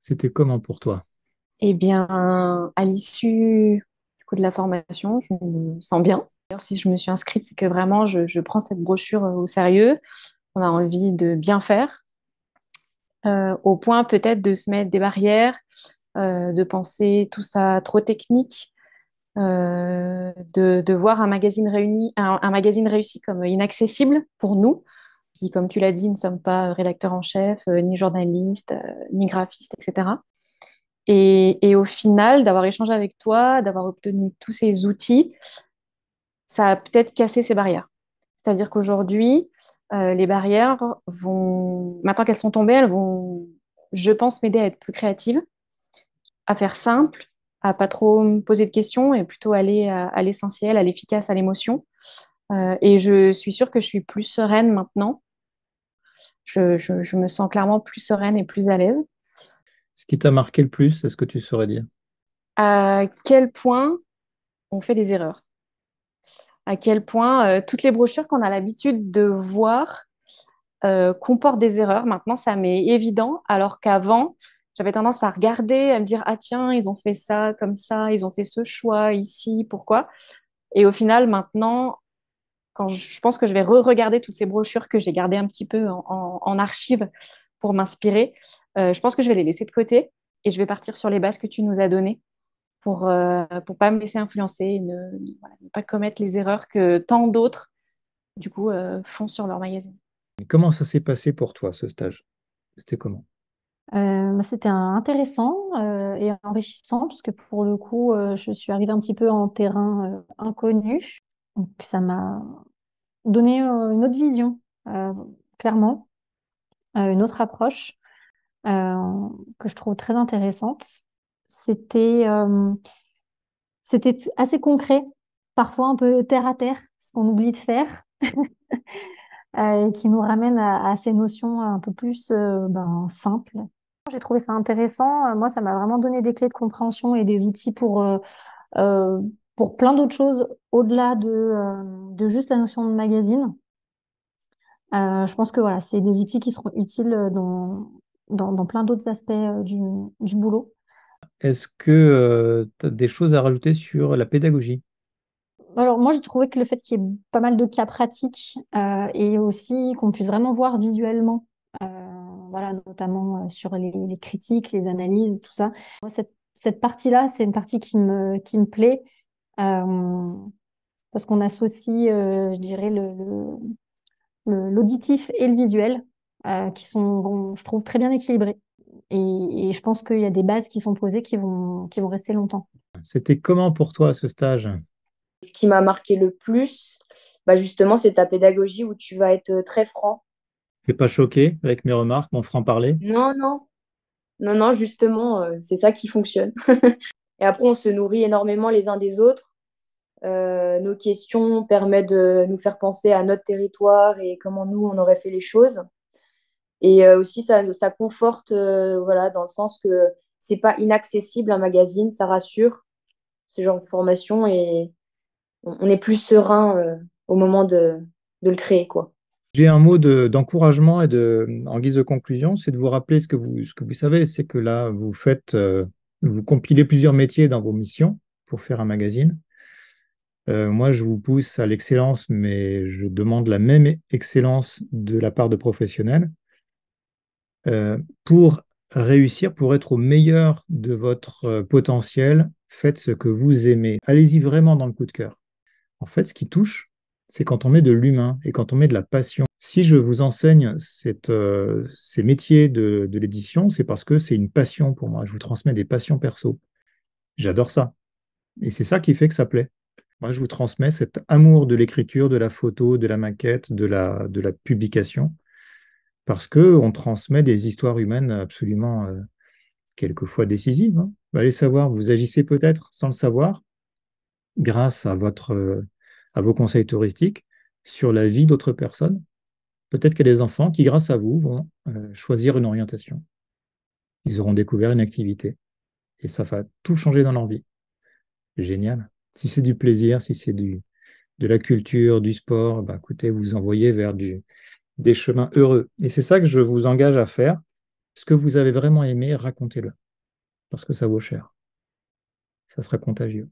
C'était comment pour toi? Eh bien, à l'issue du coup de la formation, je me sens bien. D'ailleurs, si je me suis inscrite, c'est que vraiment, je prends cette brochure au sérieux. On a envie de bien faire, au point peut-être de se mettre des barrières, de penser tout ça trop technique, de voir un magazine réussi comme inaccessible pour nous, qui, comme tu l'as dit, ne sommes pas rédacteurs en chef, ni journalistes, ni graphistes, etc. Et au final, d'avoir échangé avec toi, d'avoir obtenu tous ces outils, ça a peut-être cassé ces barrières. C'est-à-dire qu'aujourd'hui, les barrières vont, maintenant qu'elles sont tombées, elles vont, je pense, m'aider à être plus créative, à faire simple, à pas trop me poser de questions et plutôt aller à l'essentiel, à l'efficace, à l'émotion. Et je suis sûre que je suis plus sereine maintenant. Je me sens clairement plus sereine et plus à l'aise. Ce qui t'a marqué le plus, est-ce que tu saurais dire? À quel point on fait des erreurs? À quel point toutes les brochures qu'on a l'habitude de voir comportent des erreurs. Maintenant, ça m'est évident, alors qu'avant, j'avais tendance à regarder, à me dire, ah tiens, ils ont fait ça comme ça, ils ont fait ce choix ici, pourquoi? Et au final, maintenant, quand je pense que je vais re-regarder toutes ces brochures que j'ai gardées un petit peu en archive pour m'inspirer, je pense que je vais les laisser de côté et je vais partir sur les bases que tu nous as données pour pas me laisser influencer et voilà, ne pas commettre les erreurs que tant d'autres du coup, font sur leur magazine. Et comment ça s'est passé pour toi, ce stage? C'était comment? C'était intéressant et enrichissant parce que pour le coup, je suis arrivée un petit peu en terrain inconnu. Donc ça m'a donné une autre vision, clairement, une autre approche que je trouve très intéressante. C'était c'était assez concret, parfois un peu terre à terre, ce qu'on oublie de faire, et qui nous ramène à ces notions un peu plus simples. J'ai trouvé ça intéressant. Moi, ça m'a vraiment donné des clés de compréhension et des outils euh, pour plein d'autres choses au-delà de juste la notion de magazine. Je pense que voilà, c'est des outils qui seront utiles dans plein d'autres aspects du boulot. Est-ce que tu as des choses à rajouter sur la pédagogie? Alors moi, j'ai trouvé que le fait qu'il y ait pas mal de cas pratiques et aussi qu'on puisse vraiment voir visuellement, voilà, notamment sur les critiques, les analyses, tout ça. Moi, cette partie-là, c'est une partie qui me plaît euh, parce qu'on associe, je dirais, l'auditif et le visuel qui sont, bon, je trouve, très bien équilibrés. Et je pense qu'il y a des bases qui sont posées qui vont rester longtemps. C'était comment pour toi, ce stage? Ce qui m'a marqué le plus, bah justement, c'est ta pédagogie où tu vas être très franc. T'es pas choqué avec mes remarques, mon franc-parler? Non, non, non, non, justement, c'est ça qui fonctionne. Et après, on se nourrit énormément les uns des autres. Nos questions permettent de nous faire penser à notre territoire et comment nous, on aurait fait les choses. Et aussi, ça conforte, voilà, dans le sens que c'est pas inaccessible un magazine, ça rassure ce genre de formation et on est plus serein au moment de le créer, quoi. J'ai un mot d'encouragement et en guise de conclusion, c'est de vous rappeler ce que vous savez, c'est que là, vous compilez plusieurs métiers dans vos missions pour faire un magazine. Moi, je vous pousse à l'excellence, mais je demande la même excellence de la part de professionnels. Pour réussir, pour être au meilleur de votre potentiel, faites ce que vous aimez. Allez-y vraiment dans le coup de cœur. En fait, ce qui touche, c'est quand on met de l'humain et quand on met de la passion. Si je vous enseigne ces métiers de l'édition, c'est parce que c'est une passion pour moi. Je vous transmets des passions perso. J'adore ça. Et c'est ça qui fait que ça plaît. Moi, je vous transmets cet amour de l'écriture, de la photo, de la maquette, de la publication, parce qu'on transmet des histoires humaines absolument, quelquefois décisives, hein. Allez savoir, vous agissez peut-être sans le savoir, grâce à vos conseils touristiques, sur la vie d'autres personnes. Peut-être qu'il y a des enfants qui, grâce à vous, vont choisir une orientation. Ils auront découvert une activité. Et ça va tout changer dans leur vie. Génial. Si c'est du plaisir, si c'est de la culture, du sport, bah, écoutez, vous envoyez vers des chemins heureux. Et c'est ça que je vous engage à faire. Ce que vous avez vraiment aimé, racontez-le, parce que ça vaut cher. Ça sera contagieux.